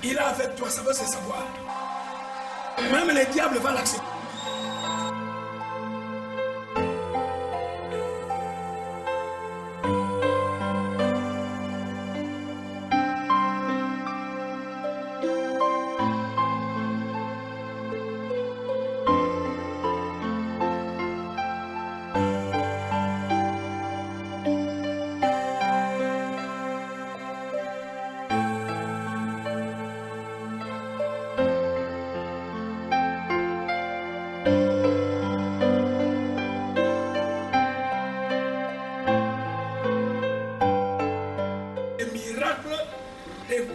Il est avec toi, ça veut se savoir. Même le diable va l'accepter.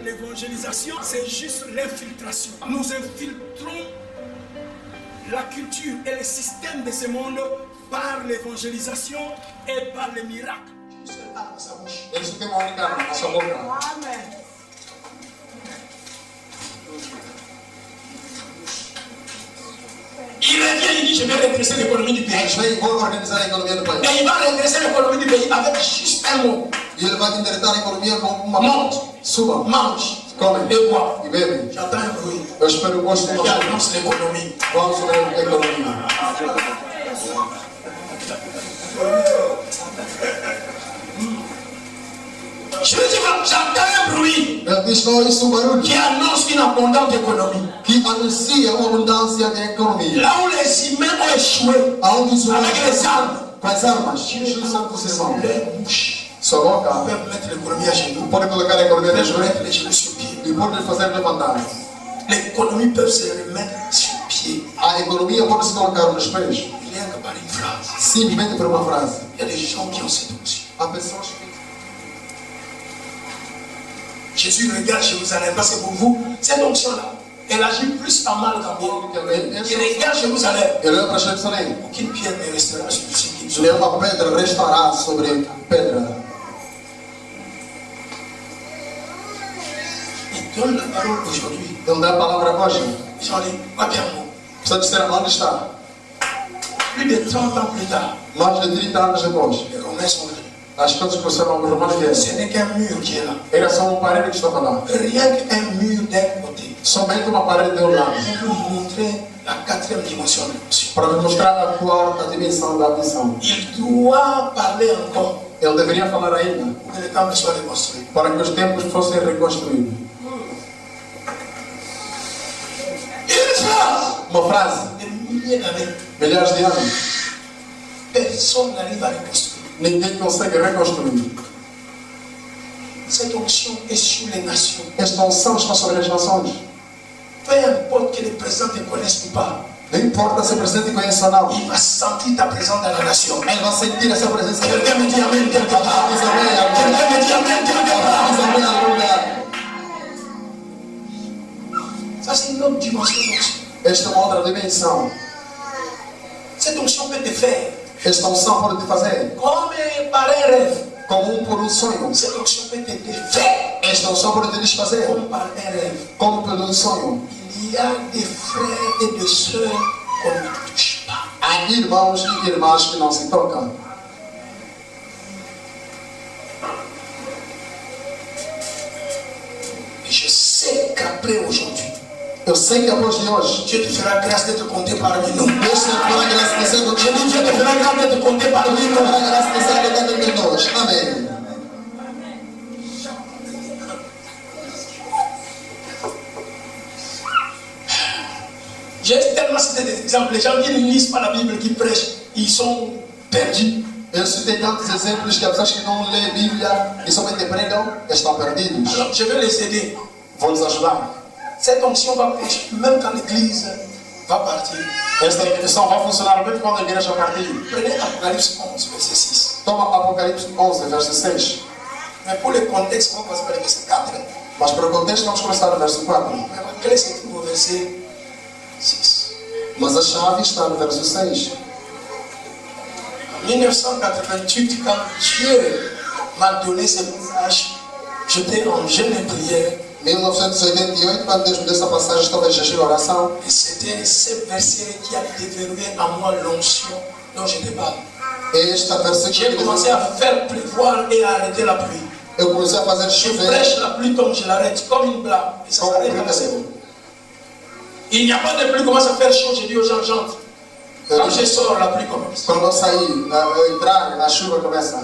L'évangélisation, c'est juste l'infiltration. Nous infiltrons la culture et le système de ce monde par l'évangélisation et par les miracles. Amen. Il revient, il dit je vais redresser l'économie du pays. Et il va redresser l'économie du pays avec juste un mot. Monte, mange, et bois. J'entends un bruit. Il annonce l'économie. Je veux dire, j'entends un bruit qui annonce une abondante économie. Là où les humains ont échoué avec les armes, les bouches. Sua boca peuvent mettre l'économie à genoux. Pode colocar a economia de joelho mettre les genoux sur pied. e pode fazer levantar. L'économie peut se remettre sur pied. A economia pode se colocar nos pés. Rien que par une phrase. Simplesmente por uma frase. Il y a des gens qui ont cette option. Há pessoas que Jésus regarde Jérusalem parce que pour vous, cette onction-là, elle agit plus en mal qu'en bien. Il regarde Jérusalem. ele olha para Jerusalém. Aucune pierre ne restera sur ce Nenhuma pedra restará sobre pedra. Il donne la parole aujourd'hui. Ele dá a palavra hoje. Ils ont dit, pas bien mot. Precisa dizer onde está. Plus de 30 ans plus tard, Mais de 30 anos depois, les Romains sont venus. as coisas que você não normalmente Ce n'est qu'un mur qui est là. era só uma parede que estava lá. Rien qu'un mur d'un côté. Somente uma parede de um lado. Pour vous montrer la quatrième dimension de l'onction. Para me mostrar a quarta dimensão da visão. Il doit parler encore Ele deveria falar ainda pour que le temple soit reconstruit. para que os templos fossem reconstruídos. Une phrase Uma frase, de milliers d'années. milhares de anos, Personne n'arrive à reconstruire. ninguém consegue reconstruir. Cette onction est sur les nations. Esta unção está sobre as nações. Peu importe que les présidents te connaissent ou pas, Não importa se o presidente conhece ou não. il va sentir ta présence dans la nation. Ele vai sentir essa presença. Quelqu'un me dit Amen quelque part. Quelqu'un me dit Amen quelque part. Ça, c'est une autre dimension d'onction. Esta é uma outra dimensão. Cette onction peut te faire Esta unção pode te fazer comme par un rêve. como por sonho. Cette onction peut te faire Esta unção pode te desfazer comme par un rêve. como por sonho. Il y a des frères et des sœurs qu'on ne touche pas. Há irmãos e irmãs que não se tocam. Et je sais qu'après aujourd'hui, Eu sei que após de hoje, Dieu te fera grâce d'être compté parmi nous. Deus te fará graça de ser Je dis Dieu te fera grâce d'être compté parmi nous. fará graça de ser tocado entre nós. Amém. J'ai tellement cité des exemples. Les gens qui ne lisent pas la Bible, qui prêchent, ils sont perdus. Eu citei tantos exemplos que as pessoas que não lêem a Bíblia e somente pregam estão perdidos. Alors je vais les aider. Vou nos ajudar. Cette onction va marcher même quand l'église va partir. Esta unção vai funcionar mesmo quando a igreja partir. Prenez Apocalypse 11, verset 6. Toma Apocalipse 11, verso 6. Mais pour le contexte, on va commencer par le verset 4. Mas para o contexto, vamos começar no verso 4. Mais la clé se trouve au verset 6. Mas a chave está no verso 6. En 1988, quand Dieu m'a donné ce message, j'étais en jeûne et prière. 1988, quando Deus me deu essa passagem, estava em jejum e oração. Et c'était ce verset qui a déverrouillé en moi l'onction dont je te parle. E esta versículo J'ai commencé à faire pleuvoir et à arrêter la pluie. eu comecei a fazer Je chover. prêche, la pluie tombe, je l'arrête comme une blague. Et ça s'arrête là, c'est bon. Il n'y a pas de pluie, commence à faire chaud, j'ai dit aux gens, j'entre. Quand je sors, la pluie commence. Quando eu sair, eu entrar, a chuva começa.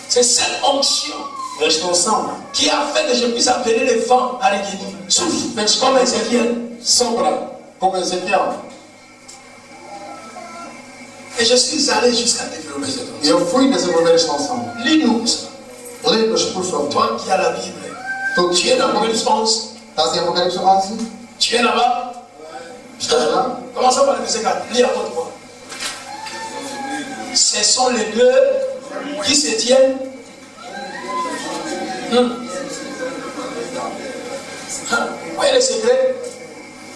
C'est cette onction Esta unção qui a fait que je puisse appeler les vents à revenir. Souffle, comme Ézéchiel. sopra como Ezequiel. Et je suis allé jusqu'à développer cette onction. E eu fui desenvolver esta unção. Lis-nous ça. Lê-nos, por favor. Toi qui as la Bible. Tu Tu es dans Apocalypse 11. estás em Apocalipse 11? Tu es là-bas. Estás lá? Commençons par le verset 4. Lis à votre voix. Ce sont les deux qui se tiennent. Vous voyez le secret?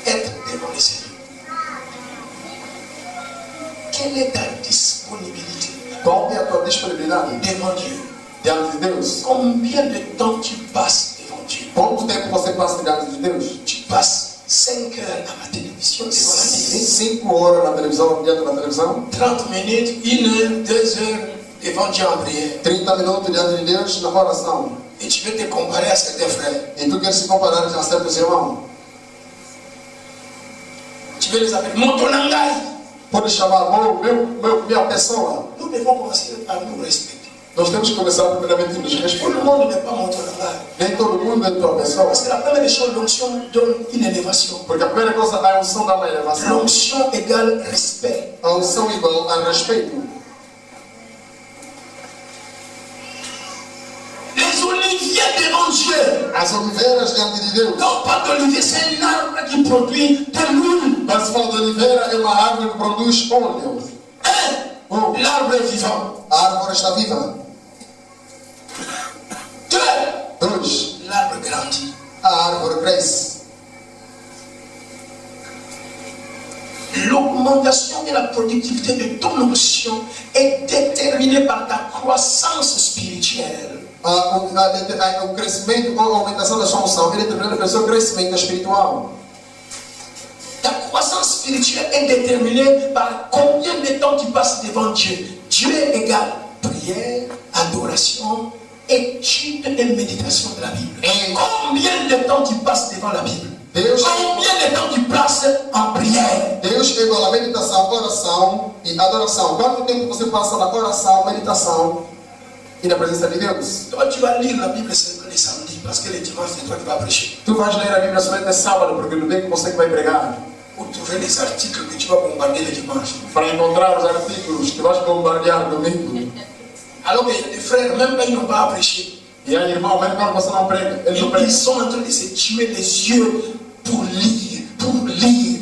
Être devant le Seigneur. Quelle est ta disponibilité Qual é a tua disponibilidade devant Dieu? diante de Deus? Combien de temps tu passes devant Dieu? Quanto tempo você passa diante de Deus? Tu passes 5 heures à la télévision devant la télé, 5 horas na televisão, diante da televisão. 30 minutes, 1 heure, 2 heures devant Dieu en prière. 30 minutos diante de Deus na oração. Et tu veux te comparer à certains frères. E tu queres se comparar a certos irmãos. Tu veux les appeler Motonangai. Pode chamar minha pessoa. Nous devons commencer à nous respecter. Nós temos que começar primeiramente a nos Tout le respeitar. monde n'est pas Motonangai. Nem todo mundo é tua pessoa. Parce que la première des choses, l'onction donne une élévation. Porque a primeira coisa, a unção dá uma elevação. L'onction égale respect. A unção igual a respeito. Les oliviers devant Dieu. As oliveiras diante de Deus. Quand on parle d'olivier, c'est un arbre qui produit de l'huile. Quando se fala de oliveira, é uma árvore que produz óleo. Un, l'arbre est vivant. A árvore está viva. 2, 2. l'arbre grandit. A árvore cresce. L'augmentation et la productivité de ton onction est déterminée par ta croissance spirituelle. O crescimento ou a aumentação da sua unção é determinado pelo seu crescimento espiritual. Ta croissance spirituelle est déterminée par combien de temps tu passes devant Dieu. Dieu égale prière, adoration, étude et méditation de la Bible. Et combien de temps tu passes devant la Bible? Deus, Combien de temps tu passes en prière? Deus é igual a meditação, oração e adoração. Quanto tempo você passa na oração, meditação e na presença de Deus? Toi, tu vas lire la Bible seulement les samedis parce que les dimanches, c'est toi qui vas prêcher. Tu vais ler a Bíblia somente no sábado, porque no domingo você que vai pregar. Pour trouver les articles que tu vas bombarder le dimanche. Para encontrar os artigos que vais bombardear domingo. Alors qu'il y a des frères, même quand ils n'ont pas à prêcher, E aí, irmão, mesmo quando você não prega, eles não ils pregam. sont en train de se tuer les yeux pour lire, pour étudier,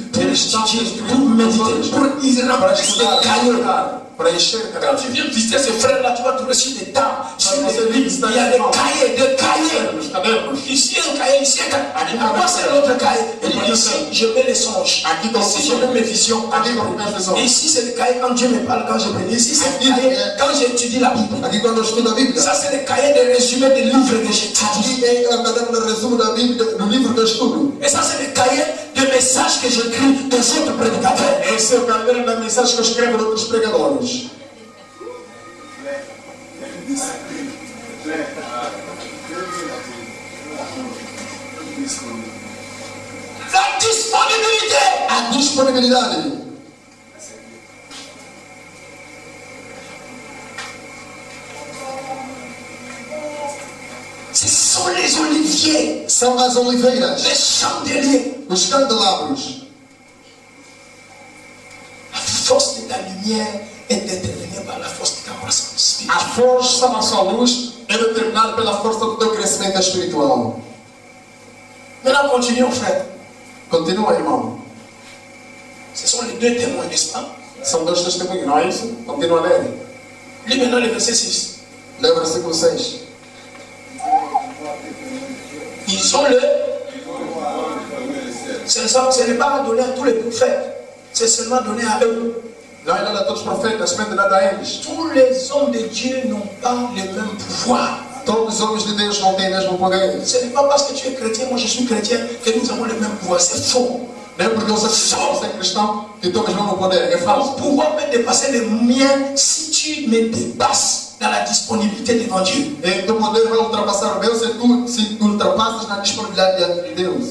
pour méditer, pour ils Para remplissent les cahiers. estudar, para encher Quand tu viens visiter ces frères-là, tu vas trouver sur des tables, sur des livres, il y a des cahiers. os cadernos. Ici un cahier, ici un cahier. À quoi c'est l'autre cahier? Il dit ici, je mets les songes. Ici, je mets mes visions. Ici, c'est le cahier quand Dieu me parle, quand je prie. Ici, c'est le cahier quand j'étudie la Bible. Aqui quando eu estudo a Bíblia. Ça, c'est le cahier de résumé des livres que j'étudie. Aqui é o caderno de resumo da Bíblia, do livro que eu estudo. Et ça, c'est le cahier de messages que j'écris des autres prédicateurs. Esse é o caderno da mensagem que eu escrevo de outros pregadores. La disponibilité. A disponibilidade. Ce sont les oliviers, São as oliveiras, les chandeliers. os candelabros. La force de ta lumière est déterminée par la force de ta croissance A spirituelle. força da sua luz é determinada pela força do teu crescimento espiritual. Maintenant, continuons, frère. Continua, irmão. Ce sont les deux témoins, n'est-ce pas? São dois testemunhos, não é isso? Continua a ler. Lis maintenant le verset 6. Lê o versículo 6. Ils ont ce n'est pas donné à tous les prophètes, c'est seulement donné à eux. Não é dado a todos os profetas, somente dado a eles. Tous les hommes de Dieu n'ont pas le même pouvoir. Todos os homens de Deus não têm o mesmo poder. Ce n'est pas parce que tu es chrétien, moi je suis chrétien, que nous avons le même pouvoir. C'est faux. Não é porque você é cristão que temos o mesmo poder. É Ton falso. pouvoir peut dépasser le mien si tu me dépasses. dans la disponibilité devant Dieu. E tu poder vai ultrapassar o meu se tu ultrapassas na disponibilidade diante de Deus.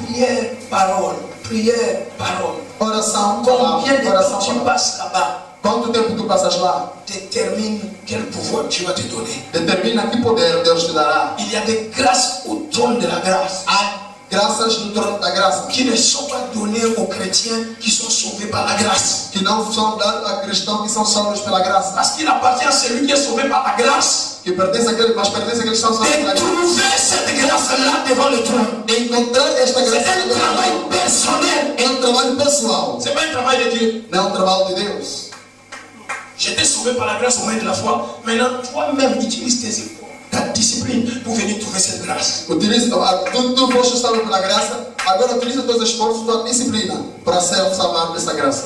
Prière, parole, prière, parole. Oração, Combien de temps oração, tu palavra. passes là-bas Quanto tempo tu passas lá, détermine quel pouvoir Dieu va te donner. determina que poder Deus te dará. Il y a des grâces au trône de la grâce Há graças no trono da graça qui ne sont pas données aux chrétiens qui sont sauvés par la grâce. que não são dados a cristãos que são salvos pela graça, Parce qu'il appartient à celui qui est sauvé par la grâce que pertence àquele, mas pertence àqueles que são salvos pela de graça. trouver cette grâce-là devant le trône. Encontrar esta C'est graça un travail personnel. é trabalho pessoal, Ce n'est pas un travail de Dieu. não é trabalho de Deus. J'étais sauvé par la grâce au moyen de la foi. Maintenant, toi-même, utilise tes efforts, ta discipline pour venir trouver cette grâce. Utiliza, tu foste salvo pela graça, agora utiliza os teus esforços, tua disciplina para ser salvo dessa graça.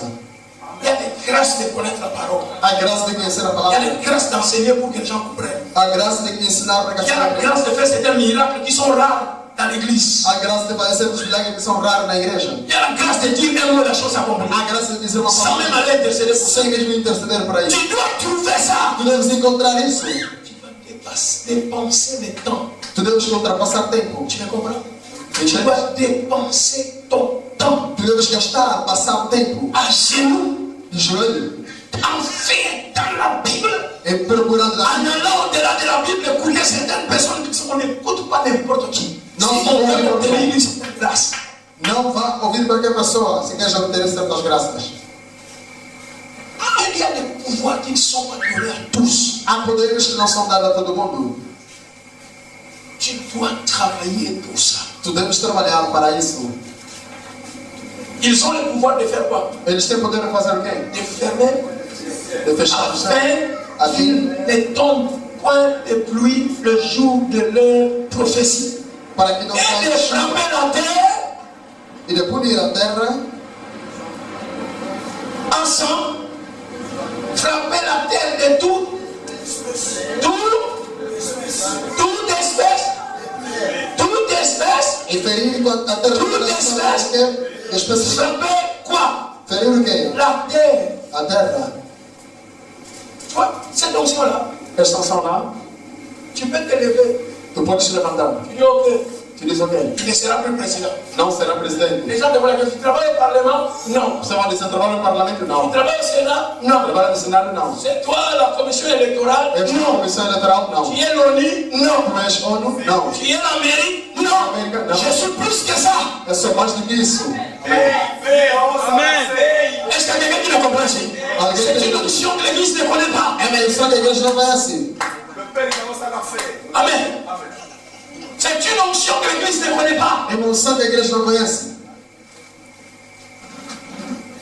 Il y a des grâces de connaître la parole. A graça de conhecer a Il y a palavra, des grâces d'enseigner pour que les gens comprennent. a graça de ensinar para que Il y as a la pessoas grâce de faire certains miracles qui sont rares dans l'église. a graça de fazer certos milagres que são raros na igreja, Il y a la grâce de dire un mot, la chose s'accomplit. a graça de dizer uma Sans même palavra aller intercéder pour ça. sem mesmo interceder por aí. Tu dois trouver ça. Tu deves encontrar isso, Tu vas dépenser le temps. tu deves ultrapassar tempo, Tu me comprends? Tu Entende? dois dépenser ton temps tu deves gastar, passar o tempo à genoux, de joelho en fait dans la Bible, e procurando en allant au-delà de la Bible, écouter certaines personnes qui disent qu'on n'écoute pas n'importe qui. Non, Si on veut obtenir une certaine grâce. Não vá ouvir qualquer pessoa se quer obter certas graças. Il y a des pouvoirs qui ne sont pas donnés à tous. Há poderes que não são dados a todo mundo. Tu dois travailler pour ça. Tu deves trabalhar para isso. Ils ont le pouvoir de faire quoi? Eles têm poder de fazer o quê? De fermer, De fechar o céu, afin qu'il ne tombe point de pluie le jour de leur prophétie. para que não Et de caia chuva. frapper la terre E de punir a terra, ensemble, frapper la terre de toute espèce, e ferir a terra de espécies. frapper quoi? Ferir o quê? La terre. A terra. Tu vois, cette onction-là, Esta unção-là, tu peux te lever. tu podes te levantar. Tu dis ok, Tu diz ok, il ne sera plus président. não será presidente. Les gens te voient que tu travailles au Parlement? Non. Você vai dizer, trabalha no parlamento? Tu Não. travailles au Sénat? Non. Trabalha no Senado? Não. C'est toi la commission électorale? És na comissão eleitoral? Não. Tu es l'ONU? Non. Tu és ONU? Não. Tu es la mairie? Non. América? Não. Je suis plus que ça. Eu sou mais do que isso. Amen. Est-ce qu'il y a quelqu'un qui le comprend ici? C'est une option que l'Église ne connaît pas. É uma lição que a igreja não conhece. Amen. C'est une onction que l'Église ne connaît pas. É uma unção que a igreja não conhece.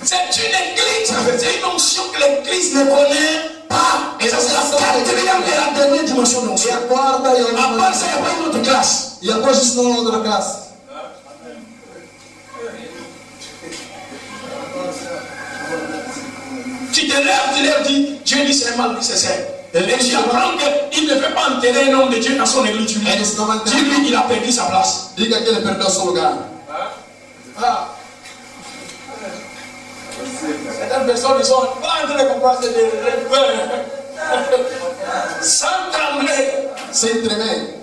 C'est une onction que l'Église ne connaît pas. Et ça, c'est la quatrième et la dernière dimension de l'onction. E a quarta e a À última. part ça, il n'y a pas une autre classe. E após isso não há outra classe. Tu te lèves, tu leur dis, Dieu dit c'est mal nécessaire. Et tu apprends qu'il ne veut pas enterrer un homme de Dieu dans son église. Dis-lui, il a perdu sa place. Diga que ele perdeu seu lugar. Ah. Certaines personnes sont pas en train de comprendre ce sans trembler. Sem tremer.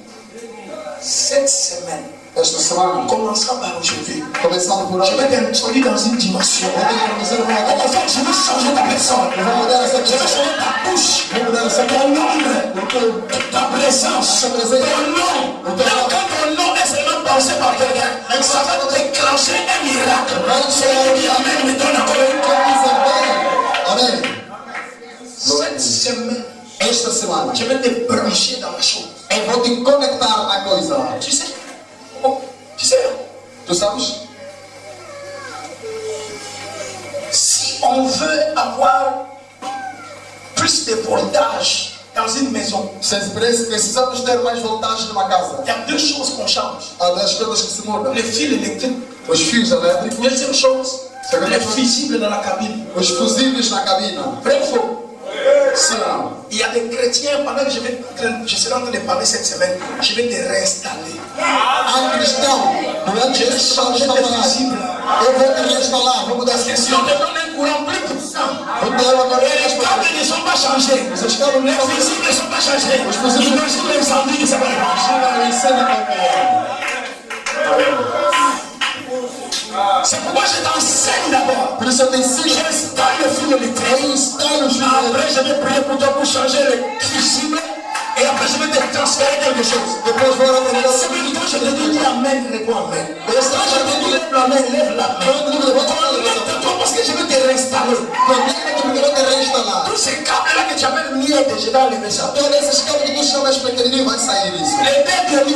Cette semaine Esta semana, commencera par aujourd'hui. começando por Je hoje, vais t'introduire dans une dimension. vou ter que começar uma En outra. fait, je vais changer ta personne. Eu vou mudar essa Je vais pessoa. changer ta bouche. Vou mudar essa Ton nombre. pessoa. Ta présence. Ton nom. Même quand ton nom est seulement pensé par quelqu'un, ça va déclencher un miracle. C'est qui amène me donne encore. Amém. Cette semaine, Esta semana, je vais te brancher dans la chose. eu vou te conectar à coisa. Tu sais, oh, tu sais, Tu sabes? si on veut avoir plus de voltage dans une maison, Se precisamos ter mais voltagem numa casa, il y a deux choses qu'on change. há duas coisas que se mudam. Les fils électriques. Os fios elétricos, Deuxième chose, les fusibles dans la cabine. os fusíveis na cabina. Vrai ou faux? Sim. Il y a des chrétiens, pendant que je serai en train de parler cette semaine, je vais te réinstaller. Há cristão, durante este salmo está falando. Eu vou te restaurar, vou mudar Parce que essa si on te donne un courant plus puissant. Et les câbles ne sont pas changés. Les fusils ne sont pas changés. Imagine l'incendie que ça va c'est pourquoi je t'enseigne d'abord. J'installe le fil électrique. Après, je vais prier pour toi pour changer le fusible. Et après, je vais te transférer quelque chose. C'est plutôt, je te dis amen, réponds amen. Quand je te dis lève la main, lève la main. Connecte-toi parce que je vais te réinstaller. Tous ces câbles-là que tu appelles miettes, je vais enlever ça. Les deux derniers,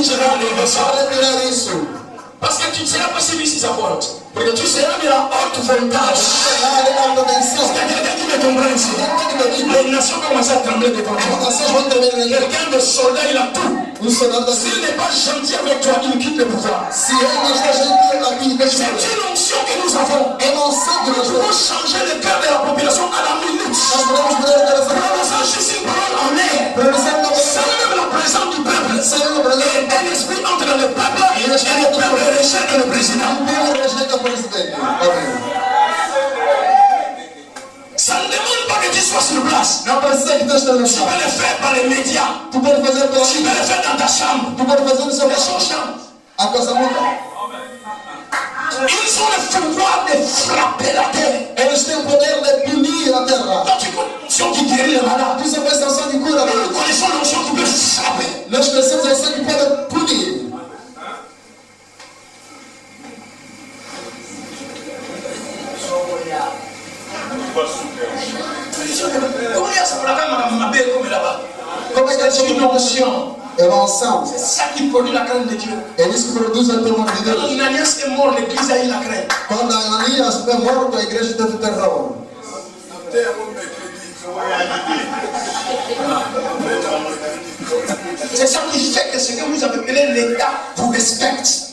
je vais enlever ça. Parce que tu ne seras pas celui qui s'apporte. Parce que tu seras de la haute voltage. Est-ce qu'il y a quelqu'un qui me comprend ici? Les nations commencent à trembler devant toi. Quelqu'un de soldat, il a tout. S'il n'est pas gentil avec toi, il quitte le pouvoir. C'est une onction que nous avons pour changer le cœur de la population à la minute. Prononçant juste une parole en l'air. Sans même la présence du peuple. Et un esprit entre le peuple et le peuple rejette le président. Ça ne demande pas que tu sois sur place. Tu peux le faire par les médias. Tu peux le faire dans ta chambre. Dans son chambre. Ils ont le pouvoir de frapper la terre. Quand tu connais l'onction qui guérit les malades, nous connaissons l'onction qui peut frapper. Comment ça comme là-bas? C'est une onction. C'est ça qui produit la crainte de Dieu. Quand Ananias est mort, l'église a eu la crainte. Quando Ananias foi morto, a igreja teve terror. C'est ça qui fait que ce que vous avez appelé l'État vous respecte.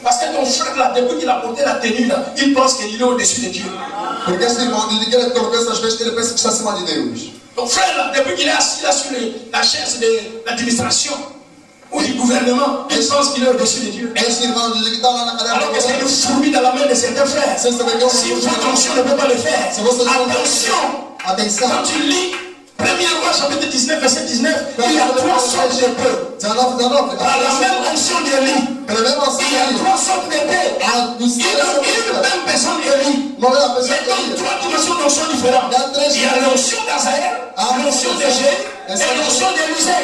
Parce que ton frère là, depuis qu'il a porté la tenue là, il pense qu'il est au-dessus de Dieu. Porque esse irmão, ele quer colocar essas vezes que ele pensa que está acima de Deus. Ton frère là, depuis qu'il est assis là sur la chaise de l'administration ou du gouvernement, il pense qu'il est au-dessus de Dieu. Esse irmão, ele está lá na cadeira. Alors que c'est une fourmi dans la main de certains frères. Si votre onction ne peut pas le faire, attention. Quand tu lis 1er Roi chapitre 19, verset 19, il y a 3 sortes d'épées. Par la même onction d'Élie, il y a 3 sortes d'épées. Une même personne Élie. Mais comme 3 dimensions d'onction différentes. Il y a l'onction d'Azaël, l'onction d'Égée et l'onction d'Élisée.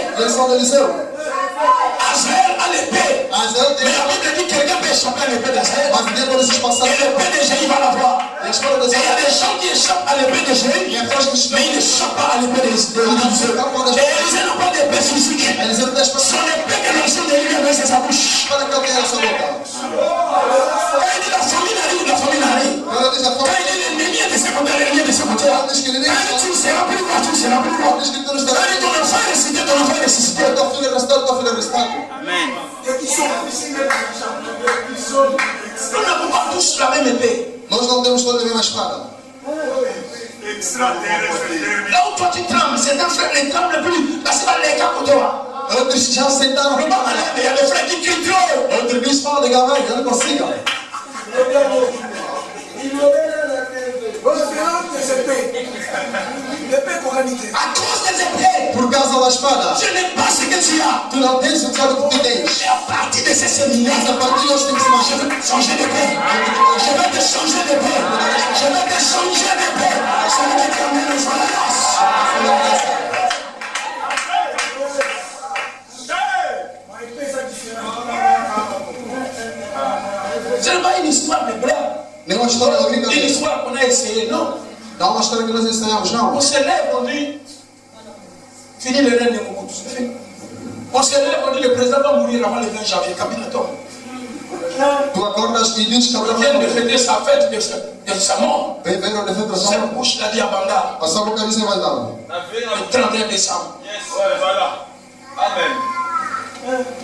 Azaël a l'épée. Mais la Bible dit que quelqu'un peut échapper à l'épée d'Azaël. Et l'épée d'Égée, il va l'avoir. Et il y a des gens qui échappent à l'épée d'Égée, mais ils n'échappent pas à l'épée d'Élisée. Et Élisée n'a pas d'épée physique. Son épée que l'onction d'Élie, c'est sa bouche. Quand il dit la famille arrive. Quand il dit l'ennemi est de ce côté, l'ennemi est de ce côté. Quand il dit tu seras plus loin, tu seras plus loin. Quand il dit ton enfant est ressuscité, ton enfant est ressuscité. Amen. Nous n'avons pas tous la même épée. Nós não temos toda a mesma espada. Là où toi tu trembles, c'est un frère ne tremble plus. Parce que les cas côté toi. Outros já aceitaram. Il y a des frères qui crient trop. Outros bichos falam de gamão, eu não consigo. À cause des épées. Por causa da espada. Je n'ai pas ce que tu as. Tu não tens o que tu tens. Et à partir de ces séminaires, À partir de hoje tem que se marchar. je vais changer d'épée. Je vais te changer d'épée. Je vais te changer d'épée. Celui qui t'emmène au Jonas. Ce n'est pas une histoire de blague. Nem uma história de Une brincadeira. histoire qu'on a essayé, non. Não é uma história que nós ensaiamos, não. On se lève, on dit, fini le règne de Mobutu, c'est fait. On se lève, on dit, le président va mourir avant le 20 janvier, Kabila tombe. Tu acordas e dizes que On Abraão vient de vai fêter sa fête de sa mort. Vem o defeito da Cette sua bouche l'a dit à Banda, A sua boca diz vai dar. le 31 décembre. Voilà. Amen.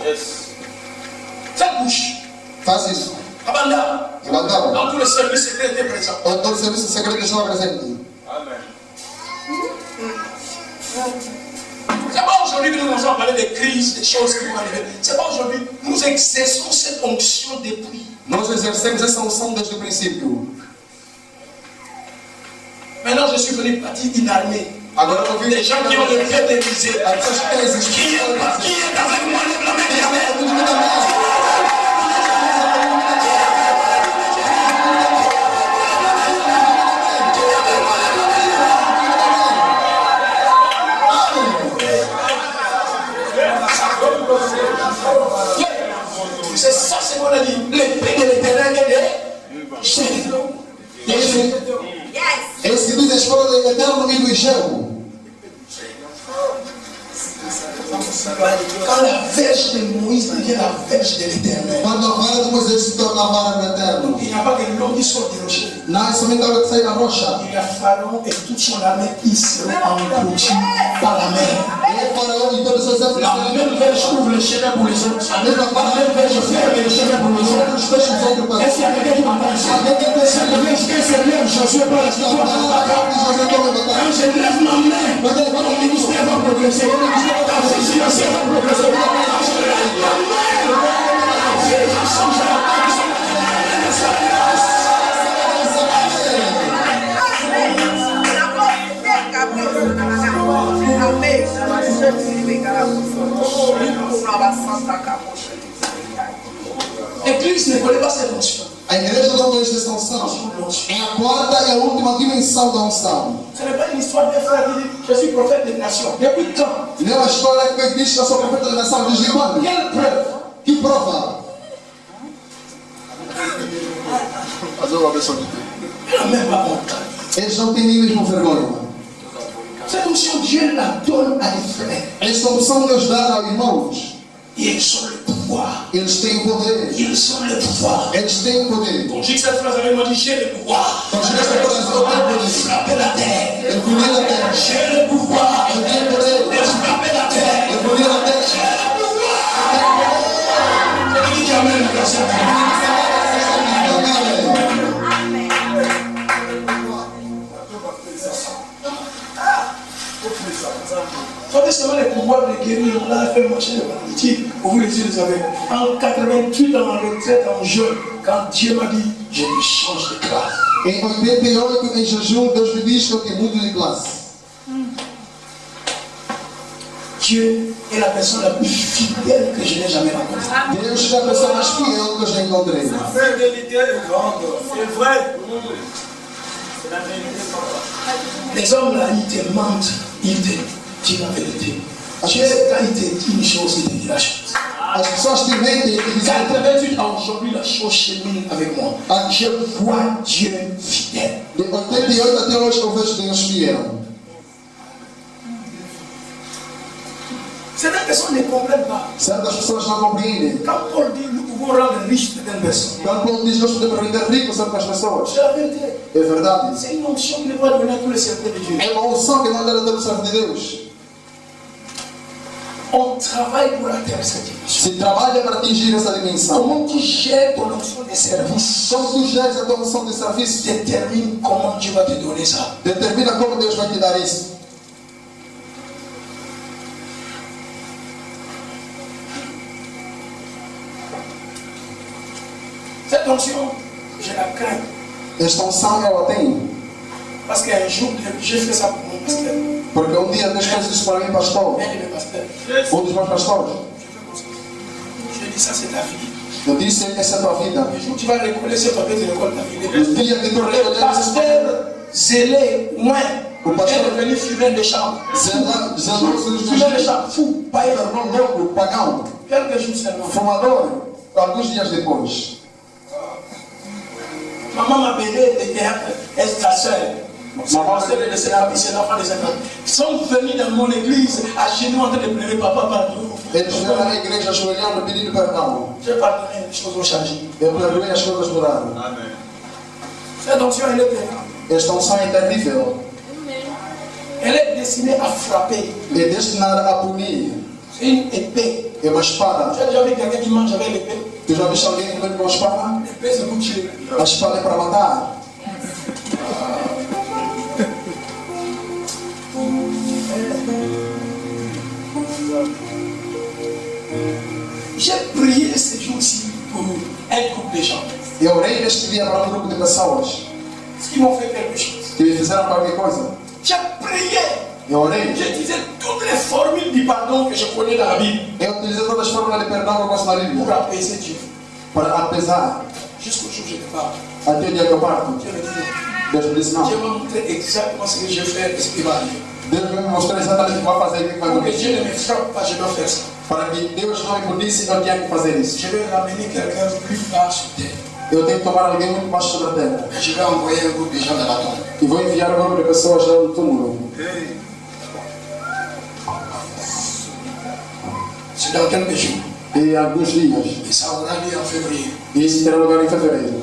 Yes. Cette bouche, Faz isso. à Banda, E mandaram. dans tous les services secrets étaient présents. Todo o serviço secreto estava presente. Amen. C'est pas aujourd'hui que nous allons parler des crises, des choses qui vont arriver. C'est pas aujourd'hui. Nous exerçons cette onction depuis. Nós exercemos essa unção desde o princípio. Maintenant, je suis venu bâtir une armée. Agora eu vim Des gens qui ont le cœur de briser. As pessoas que têm Qui existido. est avec moi, lève la main et Amen. C'est ça, c'est mon avis. L'épée de l'éternel est de Jésus. Esse que diz a escola do Eterno e do Gelo. Quand la verge de Moïse devient la verge de l'éternel, Quando a vara de Moisés se torna a vara do Eterno. il n'y a pas que l'homme qui sort du rocher. Não é somente a água que sai da rocha. Il y a Pharaon et toute son armée qui seront engloutis par la mer. E o faraó e todos os exércitos. La même verge ouvre le chemin pour les autres. La même verge ferme le chemin pour les autres. Os peixes vão do Est-ce qu'il y a quelqu'un qui m'entend ici? C'est le verge qui se lève, Josué par la suite. Quand je lève ma main, mon ministère va progresser. Ta vie financière va progresser. Quand je lève ma main, je change la L'église ne connaît pas cette notion. A igreja não conhece essa unção. É a quarta e a última dimensão da unção. Ce n'est pas une histoire d'un frère qui dit je suis prophète des nations. Depuis quand? Não é uma história que diz que eu sou profeta da nação desde quando? Quelle preuve? Que prova? Elle n'a même pas honte. Eles não têm nem mesmo vergonha. Cette notion, Dieu la donne à des frères. Essa unção Deus dá aos irmãos. Et ils ont le pouvoir. Eles têm o poder. Ils ont le pouvoir. Eles têm o poder. Quand je dis cette phrase avec moi, dit j'ai le pouvoir. Quand je dis cette phrase, eu tenho De poder. frapper la terre. Eu punir a terra. J'ai le pouvoir. Eu tenho poder. De frapper la terre. Eu punir a terra. J'ai le pouvoir. Il dit Amen, grâce à Dieu. Vous savez seulement les pouvoirs de guérir, on a fait marcher les paralytiques, vous les yeux les avez. En 88, en retraite, en jeûne, quand Dieu m'a dit, je te change de classe. Em 88, em jejum, Deus me diz que eu te mudo de classe. Dieu est la personne la plus fidèle que je n'ai jamais rencontrée. Deus é a pessoa mais fiel que eu já encontrei. La fidélité est grande. C'est vrai. C'est la vérité, papa. Les hommes là, ils te mentent, ils te disent la vérité. Dieu, quand il te dit une chose, il te dit la chose. As pessoas te mentem e dizem 88 ans aujourd'hui, la chose chemine avec moi. Je vois Dieu fidèle. de 88 até hoje eu vejo Deus fiel. Certaines personnes ne comprennent pas. Certas pessoas não compreendem. Quand Paul dit nous pouvons rendre riches certaines personnes, Quando Paulo diz que nós podemos render ricos certas pessoas, c'est la vérité. é verdade. C'est une onction qui ne va donner à tous les serviteurs de Dieu. É uma unção que não dá a todo servo de Deus. On travaille pour atteindre cette dimension. Se trabalha para atingir essa dimensão. Comment tu gères ton onction de service Como tu geres a tua unção de serviço, détermine comment Dieu va te donner ça. determina como Deus vai te dar isso. Cette onction, je la crains. Esta unção eu a tenho. Parce qu'un jour, j'ai fait ça pour mon pasteur. Porque um dia Deus fez isso para mim, pastor. Un de mes pasteurs. Um dos meus pastores. Je dis ça, c'est ta vie. Eu disse, essa é a tua vida. Le jour où tu vas reconnaître ce papier de l'école de ta vie. No dia que tu Le reconheces pasteur zélé, moi, O pasteur- est devenu fumeur de chambre. zeloso dos Fumeur de meus chambre, fou, païen. irmão louco, pagão, Quelques jours seulement. fumador, alguns dias depois. Maman m'a appelé, elle ta soeur. C'est Maman- Maman- c'est l'enfant des enfants. Ils sont venus dans mon église à genoux en train de pleurer, papa, pardon. Eles vieram na igreja ajoelhando pedindo perdão. J'ai pardonné, les choses ont changé. Eu perdoei, as coisas mudaram. Amen. Cette onction, elle est pénible. Esta unção é terrível. Elle est destinée à frapper. É destinada a punir. C'est une épée. É uma espada. Tu as déjà vu quelqu'un qui mange avec l'épée? Tu já viste alguém comendo com uma espada? L'épée, c'est pour tuer. A espada é para matar. J'ai prié ces jours-ci pour un groupe de gens. Eu orei neste dia para um grupo de pessoas Ce qui m'ont fait quelque chose. que me fizeram qualquer coisa. J'ai prié. Eu orei. J'utilisais toutes les formules du pardon que je connais dans la Bible Eu utilizei todas as fórmulas de perdão que eu gosto na pour Bíblia apaiser Dieu. para apesar Jusqu'au jour où je te parle. até o dia que eu parto. Dieu me dit non. Deus me disse não. Dieu m'a montré exactement ce que je fais et ce qui va arriver. Deus vai me mostrar exatamente o que vai fazer e o que vai Pour que acontecer. Dieu ne me frappe pas, je dois faire ça. Para que Deus não me punisse, eu tinha que fazer isso. Je vais ramener quelqu'un plus bas sur terre. Eu tenho que tomar alguém muito baixo sobre a terra. Et je vais envoyer un groupe de gens dans la tombe. E vou enviar um grupo de pessoas lá no túmulo. C'est dans quelques jours. E alguns dias. Et ça aura lieu en février. E isso terá lugar em fevereiro.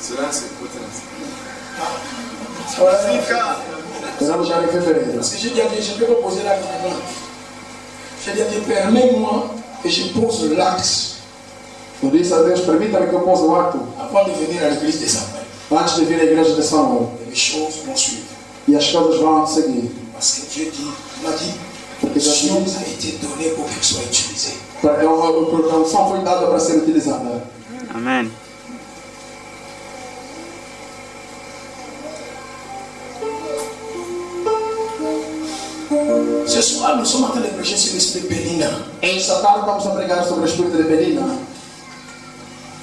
Cela, c'est potent. Ça aura lieu en février. Terá lugar em fevereiro. Parce que j'ai dit à Dieu, je ne peux pas poser l'acte maintenant. J'ai dit à Dieu, permets-moi que je pose l'axe Eu disse a Deus, permita-me que eu pose o acto avant de venir à l'église de Samuel. antes de vir à igreja de Samuel. Et les choses vont suivre. E as coisas vão seguir. Parce que Dieu dit, m'a dit, Porque Deus l'onction disse, a été donnée pour qu'elle soit utilisée. a unção foi dada para ser utilizada. Amen. Ce soir, nous sommes en train de prêcher sur l'esprit Pénina. Esta tarde vamos a pregar sobre o espírito de Penina.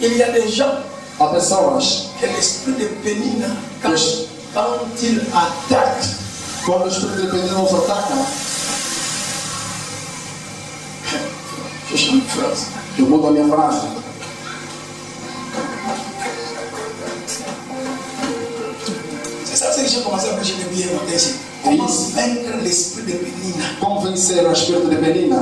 Il y a des gens Há pessoas, que l'esprit de Pénina, quand il attaque, quando o espírito de Penina nos ataca, je chante une phrase. eu mudo a minha frase. C'est ça ce que j'ai commencé à prêcher depuis un matin ici. Comment vaincre l'esprit de Pénina? Como vencer o espírito de Penina?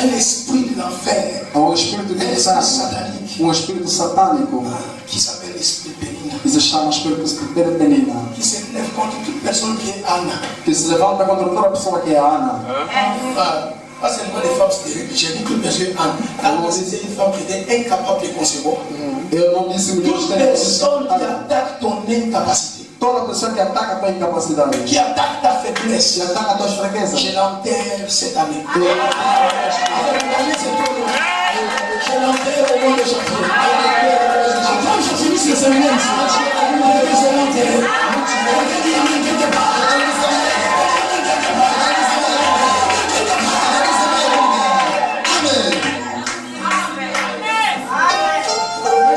Un esprit de l'enfer, Há um espírito de un esprit inferno, satanique um espírito satânico, qui s'appelle l'esprit de Pénina, que se chama espírito de Penina, qui se lève contre toute personne qui est Anna. que se levanta contra toda pessoa que é Ana. Pas seulement les femmes stériles, j'ai dit toute personne Anne. Anne, c'était une femme qui était incapable de concevoir. Eu não disse mulheres Toute que personne qui têm. attaque ton incapacité, Toda pessoa que ataca a tua incapacidade, qui attaque ta que faiblesse, ataca as tuas fraquezas, je l'enterre cette année. Je l'enterre au nom de Jésus. Quand je finis ce séminaire ici, je l'enterre.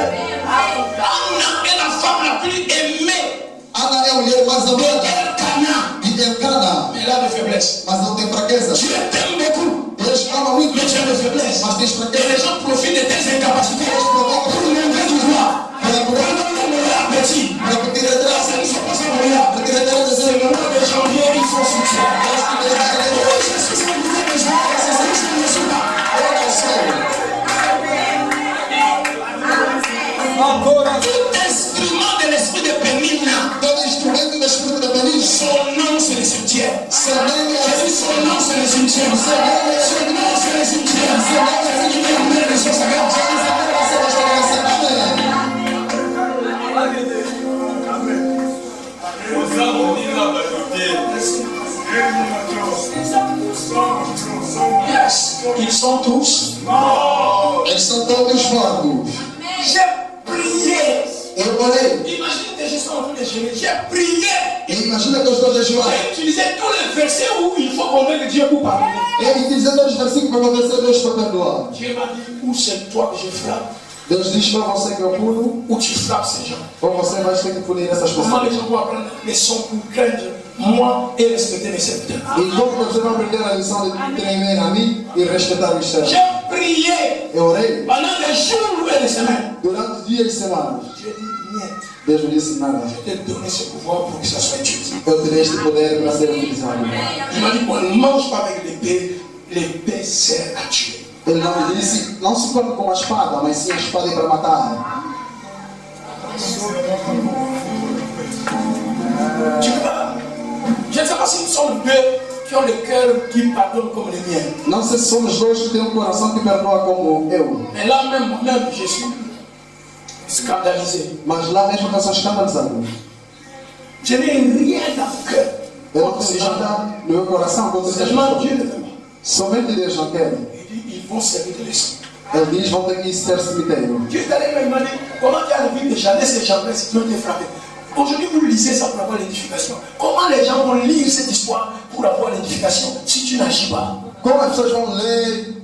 Anna est la femme la plus aimée. Ana é a mulher mais amada Elkanah, e Elcana, elle a des faiblesses. mas não tem fraquezas. Tu t'aimes beaucoup, Deus ama muito, mais tu as des faiblesses. mas tens Et fraquezas. les gens profitent de tes incapacités pour enlever du droit. Pendant que le appétit, Para que tire atrás, ça ne soit pas ça, para tirar atrás c'est de le mois de janvier, il faut soutien. Je suis sans doute que je vois que c'est ce que je ne suis pas. Tout instrument de l'esprit de Pénina, todo instrumento do espírito da Penina. son nom c'est le cimetière. Seu nome é J'ai dit son nom c'est le cimetière. Son nom c'est le cimetière. C'est lui qui amène les choses à grâce. Nous avons dit la vérité. Yes, ils sont tous. Eles são todos mortos. J'ai prié. Eu orei. Imagine que je suis en train de jeûner. J'ai prié. E imagina que eu estou a jejuar. J'ai utilisé tous les versets où il faut convaincre Dieu pour pardonner. Eu utilizei todos os versículos para convencer Deus para perdoar. Dieu m'a dit, ou c'est toi que je frappe, Deus diz para você que eu pulo, ou tu frappes ces gens. ou você vai ter que punir essas Comment les pessoas. gens vont apprendre les leçons pour craindre moi et respecter mes serviteurs. E como você vai aprender a lição de temer a mim e respeitar os servos? J'ai prié Eu orei pendant des jours et des semaines. durante dias e semanas. Dieu dit, niet. Deus me disse nada. Je t'ai donné ce pouvoir pour que ça soit utilisé. Eu terei este poder para ser utilizado. Il m'a dit qu'on ne mange pas avec l'épée. L'épée sert à tuer. Ele não me disse, não se come com a espada, mas sim a espada é para matar. Tu peux pas. Je ne sais pas si nous sommes deux qui ont le cœur qui pardonne comme le mien. Não sei se somos dois que têm um coração que perdoa como eu. Mais là même, moi-même, je suis scandalisé. Mas lá mesmo eu sou escandalizado. Je n'ai rien à cœur Eu não contre ces tenho gens-là. nada no meu coração contra essas Seulement pessoas. Dieu le fait pas. Somente Deus não quer. Et vont servir de leçon. Ele diz: vão ter que ir ser cemitério. Dieu est allé me demander comment tu as vu que Janès et Jambres qui ont été frappés. Aujourd'hui, vous lisez ça pour avoir l'édification. Comment les gens vont lire cette histoire pour avoir l'édification si tu n'agis pas? Como as pessoas vão ler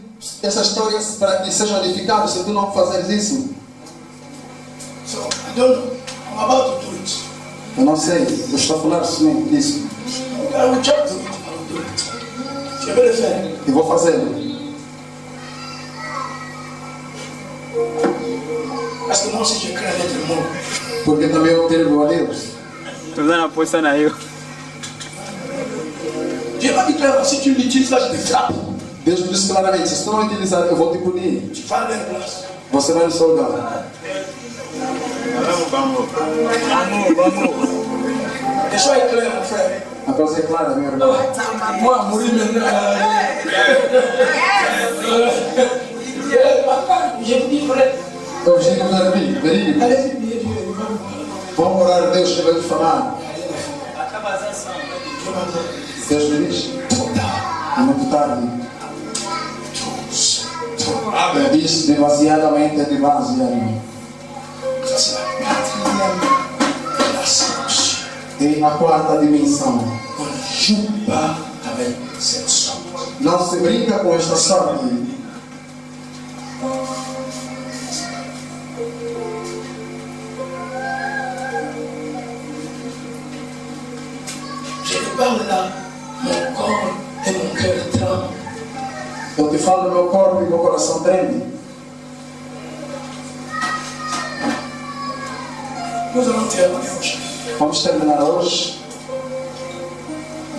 essa história para que sejam edificados se tu não fazeres isso? So, I don't know. I'm about to do it. Eu não sei, eu estou a falar somente disso. I will try to do it. I will do it. Je vais le faire. E vou fazê-lo. Parce que moi aussi, je crains l'être monde. Porque também eu temo a Deus. Tu vas en poser ça. Dieu m'a dit clairement, si tu l'utilises là, je te frappe. Deus me disse claramente: se tu não utilizar, eu vou te punir. Tu vas à leur place. Você vai no seu lugar. Les choses est claires, mon frère. A coisa é clara, meu irmão. Moi, mourir maintenant. Je vous dis, frère. Eu digo, verídico. Allez-y, priez Dieu. Vamos orar a Deus que vai nos falar. Deus me diz: é muito tarde. Ele diz: demasiadamente demasiado. Ça, c'est la quatrième classe. E a quarta dimensão. On ne joue pas avec cette sorte. Não se brinca com esta sorte. Je te parle là, mon corps et mon cœur tremblent. Eu te falo, meu corpo e meu coração treme. Nous allons terminer aujourd'hui. Vamos terminar hoje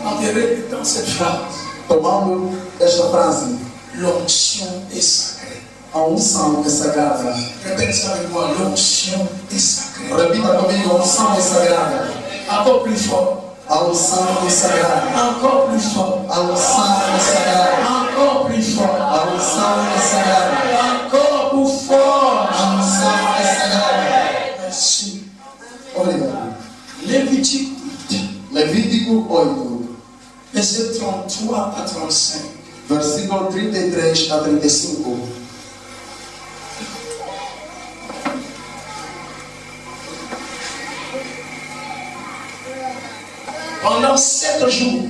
Enterrez dans cette phrase. tomando esta frase: L'onction est sacrée. a unção é sagrada. Répète ça avec moi. L'onction est sacrée. Repita comigo: a unção é sagrada. Encore plus fort. A unção é sagrada. Encore plus fort. A unção é sagrada. Encore plus fort. A unção é sagrada. Encore plus fort. A unção é sagrada. Merci. Obrigado. Lévitique 8, Levítico 8, verset 33 à 35. versículo 33 a 35. Pendant 7 jours,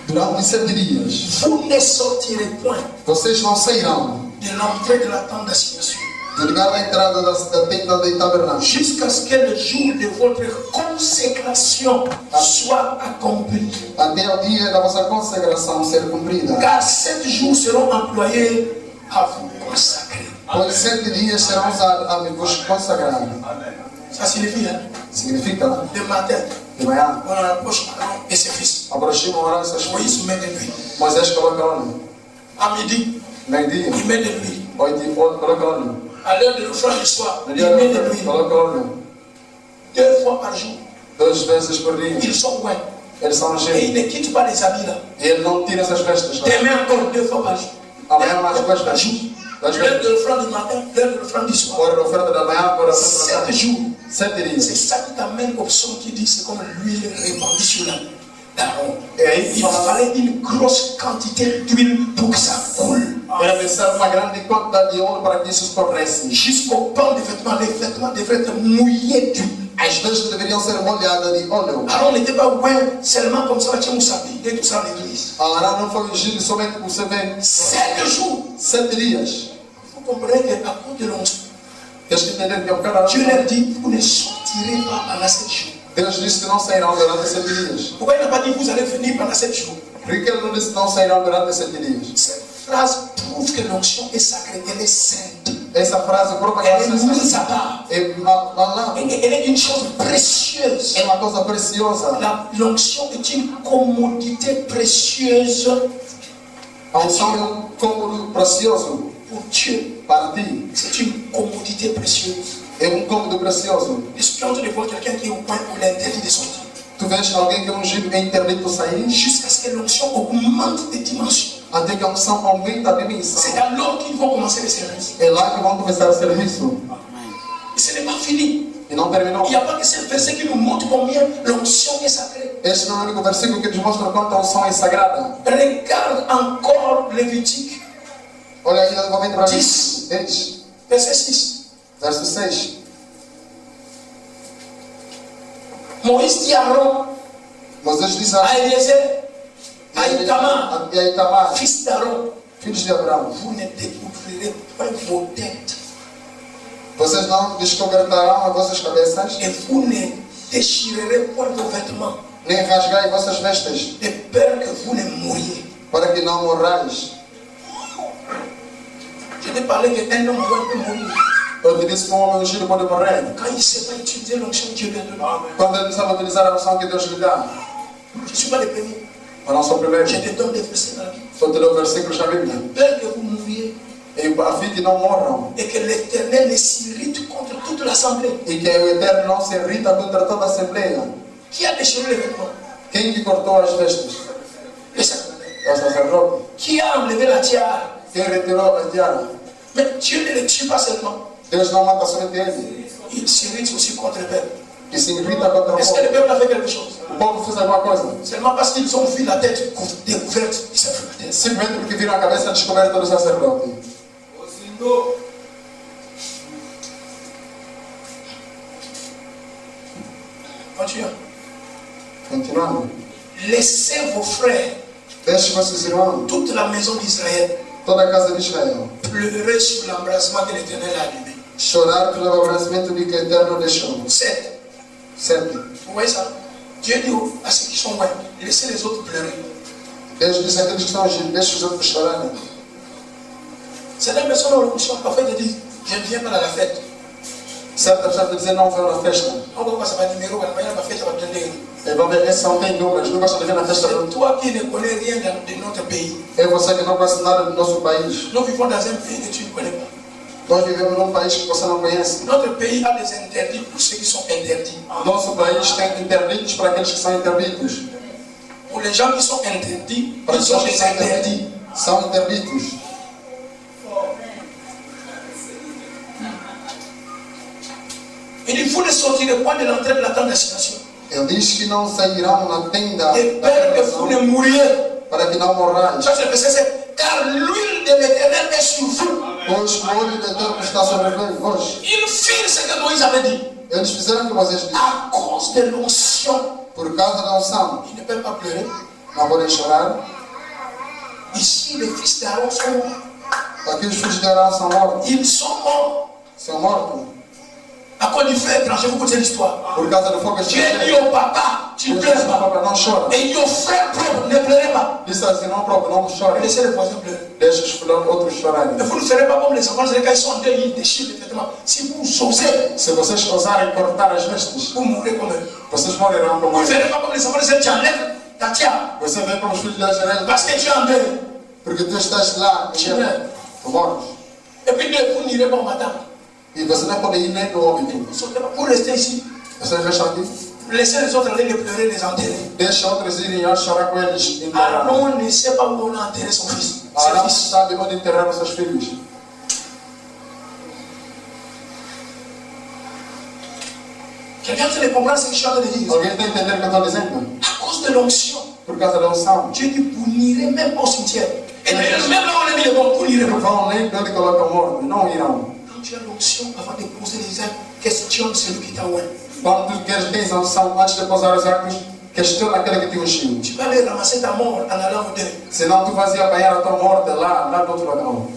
Durante 7 dias, vous ne sortirez point vocês não sairão de l'entrée de la tente d'assignation do lugar da entrada da tenda do tabernáculo, jusqu'à ce que le jour de votre consécration soit accompli. até o dia da vossa consagração ser cumprida. Car 7 jours seront employés à vous consacrer. Pois 7 dias serão usados a vos consagrar. Ça signifie, hein, Significa, le matin, de manhã, on approche Aaron et ses fils. aproxima o horário essas Moïse coisas. met de nuit. Moisés coloca óleo. À midi, Meio-dia, il met de nuit. 8 coloca óleo. À l'heure de l'offrande du soir, No il dia met de da nuit. coloca óleo. 2 fois par jour, 2 vezes por dia. ils sont loin. Eles são Et ungidos. il ne quitte pas les habits là. E ele não tira essas vestes lá. Demain encore 2 fois par jour. Amanhã mais 2 par vezes. jour. 2 L'heure de vezes. l'offrande du matin, l'heure de l'offrande du soir. Hora da oferta da manhã, hora da oferta da 7 tarde. jours. 7 C'est dias. ça qui t'amène au psaume qui dit c'est comme l'huile répandue sur la d'Aaron. Et aí, Il fallait une grosse quantité d'huile pour que ça coule. era necessário uma grande quantidade de óleo para que isso escorresse. Jusqu'au pan des vêtements devraient être mouillés d'huile. As vestes deveriam ser molhadas de óleo. Aaron n'était pas loin seulement comme ça, tiens, Moussabi, et tout ça en église. Arão não foi ungido somente por você ver 7 jours. 7 dias. Vous comprenez qu'à cause de l'onction, Tens que entender que é um cada Dieu leur dit, vous ne sortirez pas pendant 7 jours. Deus disse que não sairão durante 7 dias. Pourquoi il n'a pas dit, vous allez venir pendant 7 jours? Por que ele não disse que não sairão durante 7 dias? Cette phrase prouve que l'onction est sacrée, elle est sainte. Essa frase prova que Elle est essa mise à part. Elle est une chose précieuse. é uma coisa preciosa. L'onction est une commodité précieuse A unção é um cômodo precioso pour Dieu. para ti. C'est une commodité précieuse. É um cômodo precioso. Est-ce qu'on de voir quelqu'un qui est au point où il est interdit de sortir? Tu vês alguém que é ungido é interdito sair Jusqu'à ce que l'onction augmente de dimension. até que a unção aumenta a dimensão. C'est alors qu'ils vont commencer les services. É lá que vão começar o serviço. Et ce n'est pas fini. E não terminou. Il n'y a pas que ce verset qui nous montre combien l'onction est sacrée. Este não é o único versículo que nos mostra quanto a unção é sagrada. Regarde encore Lévitique Olha ainda novamente para mim. 10. 10, Verset 6. verso 6. Moïse dit à Aaron, Moisés disse a à Eliezer, à Itamar, Itamar, fils d'Aaron, filhos de Abraão, vous ne découvrirez point vos têtes vocês não descobertarão as vossas cabeças, et vous ne déchirerez point vos vêtements, nem rasgai vossas vestes, de peur que vous ne mouriez. para que não morrais. Je t'ai parlé qu'un homme peut mourir. Eu te disse que um homem ungido pode morrer. Quand il ne sait pas utiliser l'onction que Dieu lui a donnée. Quando ele não sabe utilizar a unção que Deus lhe dá. Je ne suis pas le premier. Eu não sou o primeiro. Je te donne des versets dans la Bible. Só te dou versículos da Bíblia. Peur que vous mouriez E a fim que não morram. et que l'Éternel ne s'irrite contre toute l'assemblée. E que o Eterno não se irrita contra toda a Assembleia. Qui a déchiré les vêtements? Quem que cortou as vestes? Le sacerdote. É o sacerdote. Qui a enlevé la tiare? Quem retirou a tiara? Mais Dieu ne le tue pas seulement. Deus não mata somente ele. Il s'irrite aussi contre le peuple. Que se irrita contra o Est-ce que le povo. peuple a fait quelque chose? O povo fez alguma coisa. Seulement parce qu'ils ont vu la tête découverte, ils savent la tête. Simplesmente porque viram a cabeça descoberta do sacerdote. Continuons. Continuando. Laissez vos frères, Deixe vossos irmãos, toute la maison d'Israël, toda a casa de Israel, pleurer sur l'embrasement que l'Éternel a allumé. chorar pelo abraçamento que o Eterno deixou. 7. 7. Vous voyez ça? Dieu dit à ceux qui sont loin, laissez les autres pleurer. Deus disse àqueles que estão ungidos, deixe os outros chorarem. Certaines personnes ont reçu un prophète et disent, je ne viens pas à la fête. Certas pessoas dizem não vão na festa. On va passer par numéro, amanhã la fête va te donner. E vão ver, esses não têm números, não gostam de vir na festa. C'est toi qui ne connais rien de notre pays. É você que não conhece nada do nosso país. Nous vivons dans un pays que tu ne connais pas. Nós vivemos num país que você não conhece. Notre pays a des interdits pour ceux qui sont interdits. Nosso país tem interditos para aqueles que são interditos. Pour les gens qui sont interdits, Para ils os sont que des são interdits. interditos, são interditos. Il dit, vous ne sortirez point de l'entrée de la tente d'assignation. Ele diz que não sairão na tenda De da peur que vous habitação ne mouriez. para que não morrais. Ça c'est le verset 7. Car l'huile de l'Éternel est sur vous. Pois o olho de Deus está sobre vós. Ils firent ce que Moïse avait dit. Eles fizeram o que vocês disseram. À cause de l'onction, Por causa da unção, ils ne peuvent pas pleurer. não podem chorar. Ici, les fils d'Aaron sont morts. Aqui os filhos de Arão são mortos. Ils sont morts. São mortos. À cause du feu étranger, vous connaissez l'histoire. Por causa do fogo Dieu dit estrangeiro. au papa, tu ne Deus disse pleures ao pas. Papa, não chora. Et au frère propre, ne pleurez pas. Disse ao irmão próprio, não chore. Laissez les voisins pleurer. Deixa os outros chorarem. Et vous ne serez pas comme les enfants, quand ils sont en deuil, ils déchirent les vêtements. Si vous osez, Se vocês ousarem cortar as vestes, vous mourrez comme eux. vocês morrerão como Vous ne eles. serez pas comme les enfants, tu enlèves ta tiare. Você vem como os filhos de Israel, Parce que tu es en deuil. porque tu estás lá, Tu meurs. tu morres. Et puis vous n'irez pas au matin. E você não pode ir nem no óbito. Vous restez ici. Vocês restam aqui. Laissez les autres aller les pleurer, les enterrer. Deixa outros irem a chorar com eles. Aaron ne sait pas où on a enterré son fils. Arão Ses fils. sabe onde enterrar os seus filhos. Quelqu'un est en train de comprendre ce que je suis en train de dire. Alguém está entendendo o que eu estou dizendo? À cause de l'onction, Por causa da unção. Dieu dit vous n'irez même pas au cimetière. Et même là où on a mis les morts, vous n'irez Não pas. vão nem onde colocam morto. Não irão. Quand tu as l'onction, avant de poser les actes, questionne celui qui t'a oint. Quando tu queres ter a unção, antes de pousar os actos, questiona aquele que te ungiu. Tu vas aller ramasser ta mort en allant au deuil. Senão tu vais ir apanhar a tua morte lá do outro lado.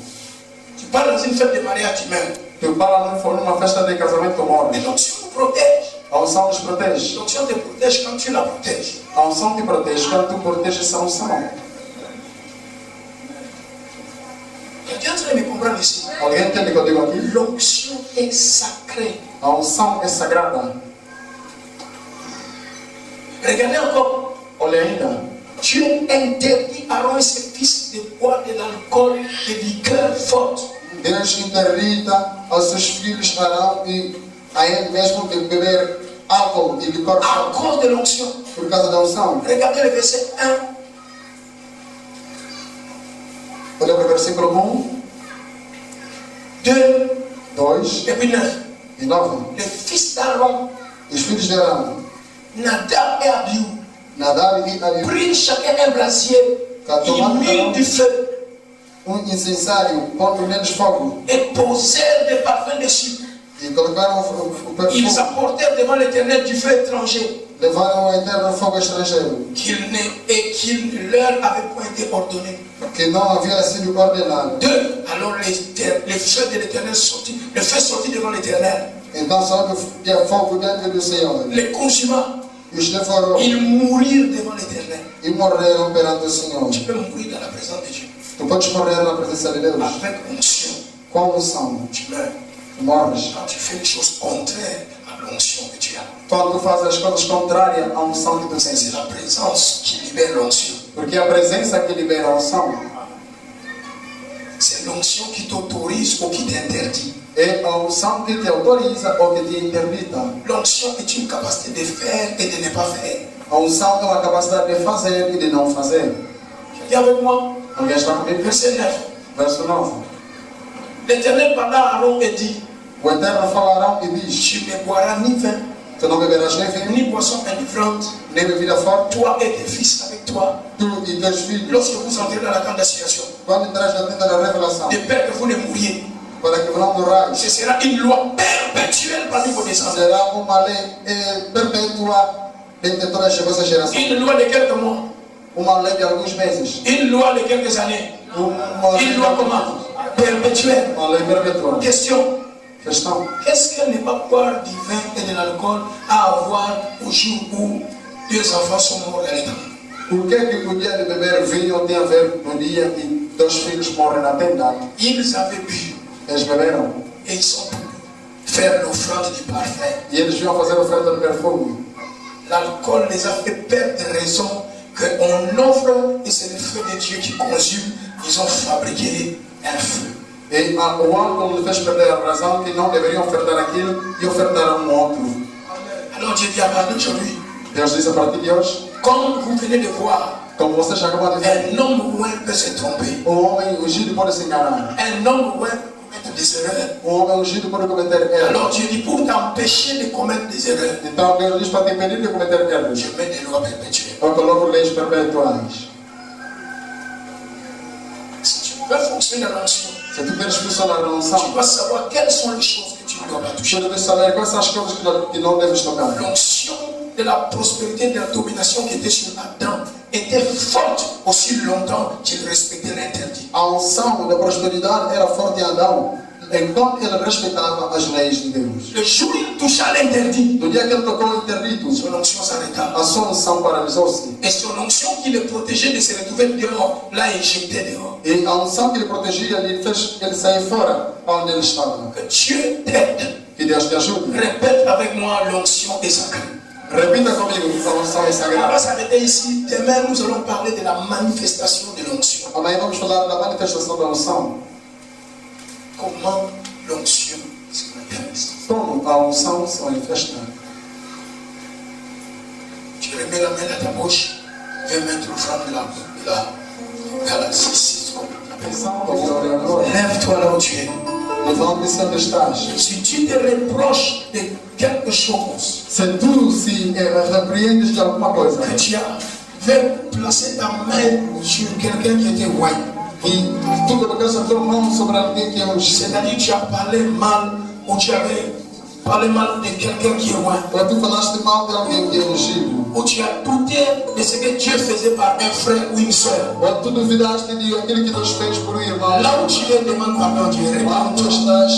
Tu pars dans une fête de mariage, tu meurs. Tu para numa festa de casamento, morre. Mais l'onction nous protège. A unção nos protege. L'onction te protège quand tu la protèges. A unção te protege quando tu proteges essa unção. Quelqu'un est en train de me comprendre ici. Alguém entende o que eu digo aqui? L'onction est sacrée. A unção é sagrada. Regardez encore. Olha ainda. Dieu interdit à Aaron et ses fils de boire de l'alcool, de liqueurs fortes. Deus interdita aos seus filhos Arão e a ele mesmo de beber álcool e licor À cause de l'onction. por causa da unção. Regardez le verset 1. Olha para o versículo 1, 2 2 et puis 9. e 9. Les fils d'Aaron, Os filhos de Arão, Nadab et Abihu, Nadab e Abiú, prirent chacun un brasier, ils mirent du feu incensário, pondo neles fogo et posèrent des parfums dessus. e colocaram o Ils perfume, apportèrent devant l'Éternel du feu étranger levaram ao eterno fogo estrangeiro, qu'il ne leur avait point été ordonné. que não havia sido ordenado. Deux, alors le feu de l'Éternel sortit, le feu sortit devant l'Éternel, Então só que fogo diante do Senhor. les consuma, E os devorou ils mourirent devant l'Éternel. e morreram perante o Senhor. Tu peux mourir dans la présence de Dieu. Tu podes morrer na presença de Deus. Avec onction, Com unção, tu meurs. morres. Quand tu fais des choses contraires à l'onction que tu as. Quando tu fazes as coisas contrárias à unção que tu C'est tens. la présence qui libère l'onction. Porque a presença que libera a unção C'est l'onction qui t'autorise ou qui t'interdit. é a unção que te autoriza ou que te interdita. L'onction est une capacité de faire et de ne pas faire. A unção é uma capacidade de fazer e de não fazer. Dis avec moi, Alguém está comigo? verset 9. Verso 9. L'Éternel parla à Aaron et dit, O Eterno falará e diz: tu ne boiras ni vin, Tu não beberás nem vinho, ni boisson enivrante, nem bebida forte, toi et tes fils avec toi, tu e teus filhos, lorsque vous entrez dans la grande assignation, quando entras na tenda da revelação, de peur que vous ne mouriez. para que não morrais. Ce sera une loi perpétuelle parmi vos descendants. Será uma lei perpétua entre todas as vossas gerações. Une loi de quelques mois, Uma lei de alguns meses. une loi de quelques années, Uma lei une loi comment? Perpétuelle. Uma lei perpétua. Question, Questão: est-ce que ne pas boire du vin et de l'alcool à avoir au jour où deux enfants sont morts à l'état? por que que o dia de beber vinho tem a ver no dia que dois filhos morrem na tenda? Ils avaient bu Eles beberam et ils sont venus faire l'offrande du parfum. e eles iam fazer oferta de perfume. L'alcool les a fait perdre raison qu'on offre et c'est le feu de Dieu qui consume. Ils ont fabriqué un feu. E o álcool lhe fez perder a razão que não deveriam ofertar aquilo e ofertaram um outro. Alors Dieu dit à partir d'aujourd'hui, Deus disse a partir de hoje, comme vous venez de voir, como vocês acabaram de ver, un homme loin peut se tromper. homem ungido pode se enganar. Un homme loin peut commettre des erreurs. Homem ungido pode cometer erros. Alors Dieu dit pour t'empêcher de commettre des erreurs, Então Deus diz para te impedir de cometer erros. je mets des lois perpétuelles. Eu coloco leis perpetuais. Si tu veux fonctionner dans l'onction, Se tu queres funcionar na tu unção, dois savoir quelles sont les choses que tu ne dois pas toucher. tu deves saber quais são as coisas que não deves tocar. L'onction de la prospérité et de la domination qui était sur Adam était forte aussi longtemps qu'il respectait l'interdit. A unção da prosperidade era forte em Adão, enquanto ele respeitava as leis de Deus. Le jour où il toucha l'interdit, No dia que ele tocou o interdito, son onction s'arrêta. a sua unção paralisou-se. Et son onction qui le protégeait de se retrouver dehors, l'a éjecté dehors. E a unção que ele protegia lhe fez ele sair fora onde ele estava. Que Dieu t'aide. Que Deus te ajude. Répète avec moi, l'onction est sacrée. Repita comigo, a unção é On va sagrada. s'arrêter ici. Demain, nous allons parler de la manifestation de l'onction. Amanhã vamos falar da manifestação da unção. Comment l'onction se manifeste. Como a unção se manifesta. Tu remets la main dans ta poche, viens mettre l'offrande de la galaxie 6. Atenção, vamos orar agora. Lève-toi là où tu es. Levante-se onde estás. Si tu te reproches de quelque chose Se tu se repreendes de alguma coisa que tu as, vais placer ta main sur quelqu'un qui était white. e tu colocaste a tua mão sobre alguém que é ungido, C'est-à-dire que tu as parlé mal ou tu avais parlé mal de quelqu'un qui est white. ou tu falaste mal de alguém que é ungido, Ou tu as douté de ce que Dieu faisait par un frère ou une soeur. ou tu duvidaste de aquilo que Deus fez por um irmão. Là où tu es, demande pardon à Dieu. Lá tu Répands-toi. estás,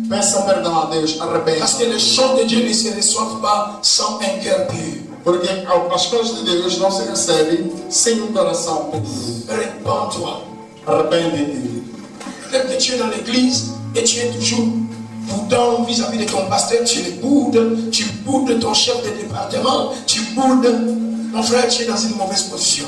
peça perdão a Deus, Parce arrepende. que les choses de Dieu ne se reçoivent pas sans un cœur pur. Porque as coisas de Deus não se recebem sem um coração puro. Répands-toi. Arrepende-te. Peut-être que tu es dans l'église et tu es toujours boudant vis-à-vis de ton pasteur, tu boudes ton chef de département, tu boudes. Mon frère, tu es dans une mauvaise position.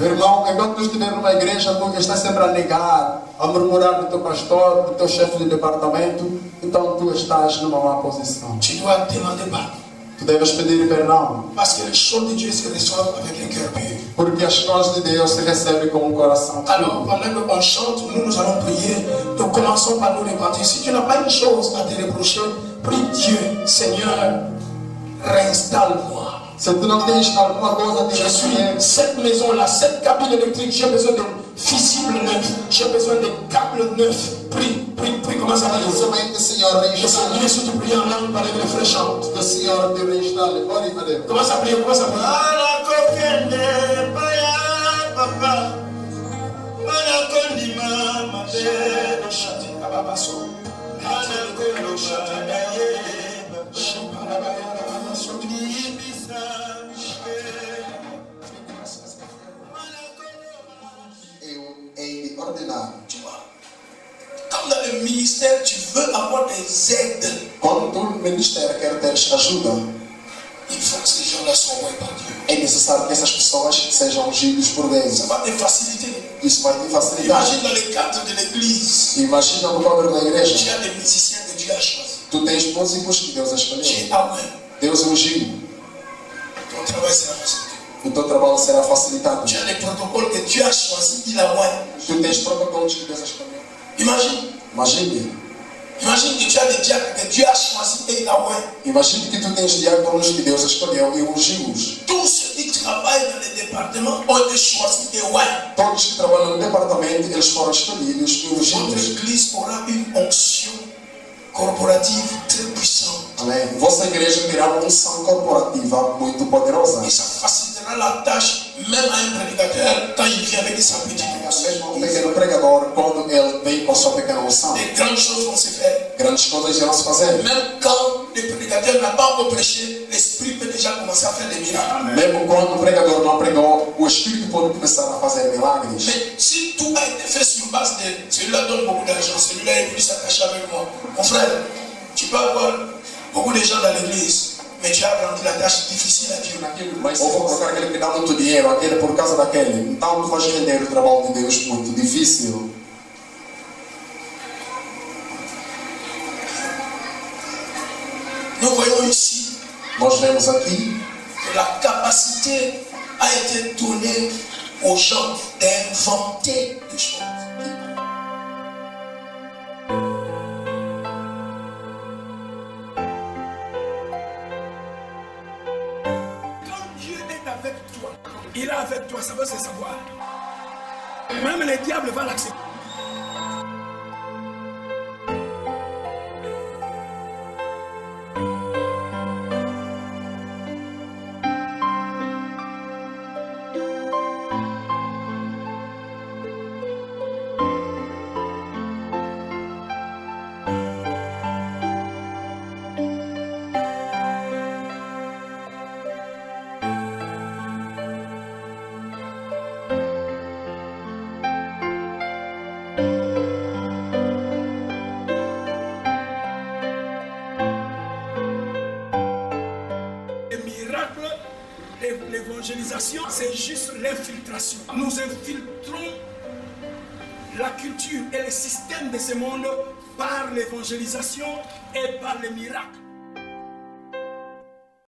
Meu irmão, enquanto tu estiver numa igreja, tu estás sempre a negar, a murmurar do teu pastor, do teu chefe de departamento, então tu estás numa má posição. Tu dois demander pardon. Tu deves pedir perdão, Parce que les choses de Dieu se reçoivent avec un cœur pur. porque as coisas de Deus se recebem com um coração Alors, puro. pendant qu'on chante, nous allons prier. Nous commençons par nous repentir. Si tu n'as pas une chose à te reprocher, prie Dieu, Seigneur, réinstalle-moi. Se tu não tens alguma coisa a te Je suis reconhecer, cette maison-là, cette cabine électrique, j'ai besoin de fusibles neufs. J'ai besoin de câbles neufs. Prie, comment ça va? Somente o Senhor Et c'est reinstalle. Dieu, si tu pries en langue, par les frères chantent. Que o Senhor te reinstalle. Ore a Deus. Commence à prier, commence à prier. Papa. Em ordenar. Tu vois, comme dans le ministère, tu veux avoir des aides. Quando tu no ministério quer ter ajuda, Il faut que ces gens-là soient oués par Dieu. é necessário que essas pessoas sejam ungidas por Deus. Ça va te faciliter. Isso vai te facilitar. Imagine dans le cadre de l'église, Imagina no quadro da tu igreja. as des musiciens que Dieu a choisis. Tu tens músicos que Deus Tu escolheu. es oué. Deus ungiu. Ton travail sera facilité. O teu trabalho será facilitado. Tu as des protocoles que Dieu a choisis, il a oué. Tu tens protocolos que Deus escolheu. Imagine. Imagine. Imagine que tu as des diacres que Dieu a choisis et il a oué. Imagine que tu tens diáconos que Deus escolheu e ungiu-os. Tous ceux qui travaillent dans les départements ont été choisis et oué. Todos que trabalham no departamento, eles foram escolhidos e Votre ungidos. église aura une onction corporative très puissante. Amém. Vossa igreja terá uma unção corporativa muito poderosa. Et ça facilitera la tâche même à un prédicateur quand il vient avec sa petite Mesmo um onction. pequeno pregador, quando ele vem com sua pequena unção, Des grandes choses vont se faire. grandes coisas irão se fazer. Même quand le prédicateur n'a pas encore prêché, l'esprit peut déjà commencer à faire des miracles. Mesmo quando o pregador não pregou, o Espírito pode começar a fazer milagres. Mais si tout a été fait sur base de celui-là donne beaucoup d'argent, celui-là est plus attaché avec moi. Mon frère, tu peux avoir beaucoup de gens dans l'église, mais tu as rendu la tâche difficile à Dieu. Mas eu vou colocar aquele que dá muito dinheiro, aquele por causa daquele. Então tu vais render o trabalho de Deus muito difícil. Nous voyons ici Nós vemos aqui que la capacité a été donnée aux gens d'inventer des choses. Quand Dieu est avec toi, il est avec toi, ça veut se savoir. Même le diable va l'accepter. L'évangélisation, c'est juste l'infiltration. Nous infiltrons la culture et le système de ce monde par l'évangélisation et par les miracles.